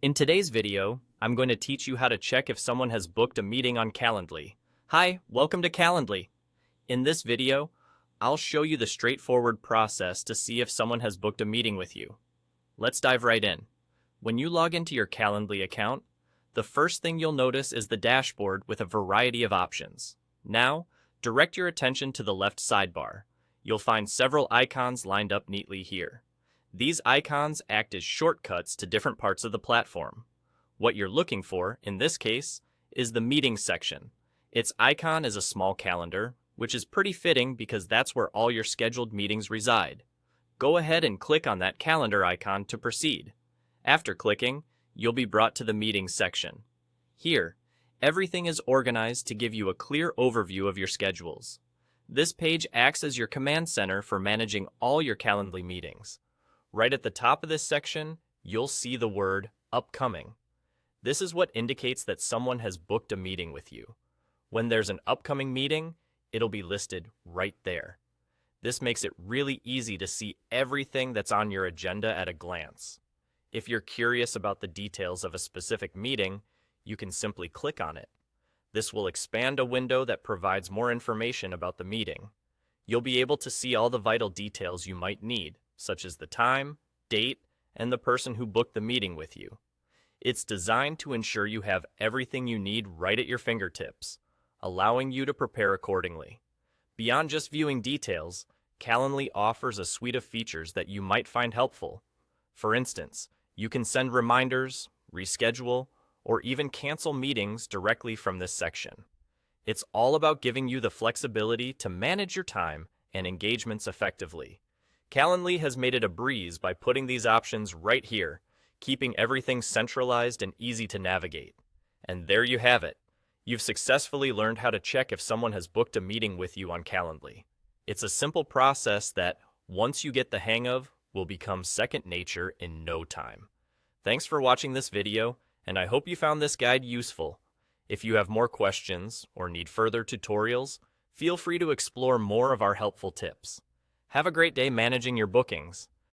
In today's video, I'm going to teach you how to check if someone has booked a meeting on Calendly. Hi, welcome to Calendly. In this video, I'll show you the straightforward process to see if someone has booked a meeting with you. Let's dive right in. When you log into your Calendly account, the first thing you'll notice is the dashboard with a variety of options. Now, direct your attention to the left sidebar. You'll find several icons lined up neatly here. These icons act as shortcuts to different parts of the platform. What you're looking for, in this case, is the Meetings section. Its icon is a small calendar, which is pretty fitting because that's where all your scheduled meetings reside. Go ahead and click on that calendar icon to proceed. After clicking, you'll be brought to the Meetings section. Here, everything is organized to give you a clear overview of your schedules. This page acts as your command center for managing all your Calendly meetings. Right at the top of this section, you'll see the word Upcoming. This is what indicates that someone has booked a meeting with you. When there's an upcoming meeting, it'll be listed right there. This makes it really easy to see everything that's on your agenda at a glance. If you're curious about the details of a specific meeting, you can simply click on it. This will expand a window that provides more information about the meeting. You'll be able to see all the vital details you might need, such as the time, date, and the person who booked the meeting with you. It's designed to ensure you have everything you need right at your fingertips, allowing you to prepare accordingly. Beyond just viewing details, Calendly offers a suite of features that you might find helpful. For instance, you can send reminders, reschedule, or even cancel meetings directly from this section. It's all about giving you the flexibility to manage your time and engagements effectively. Calendly has made it a breeze by putting these options right here, keeping everything centralized and easy to navigate. And there you have it. You've successfully learned how to check if someone has booked a meeting with you on Calendly. It's a simple process that, once you get the hang of, will become second nature in no time. Thanks for watching this video, and I hope you found this guide useful. If you have more questions or need further tutorials, feel free to explore more of our helpful tips. Have a great day managing your bookings.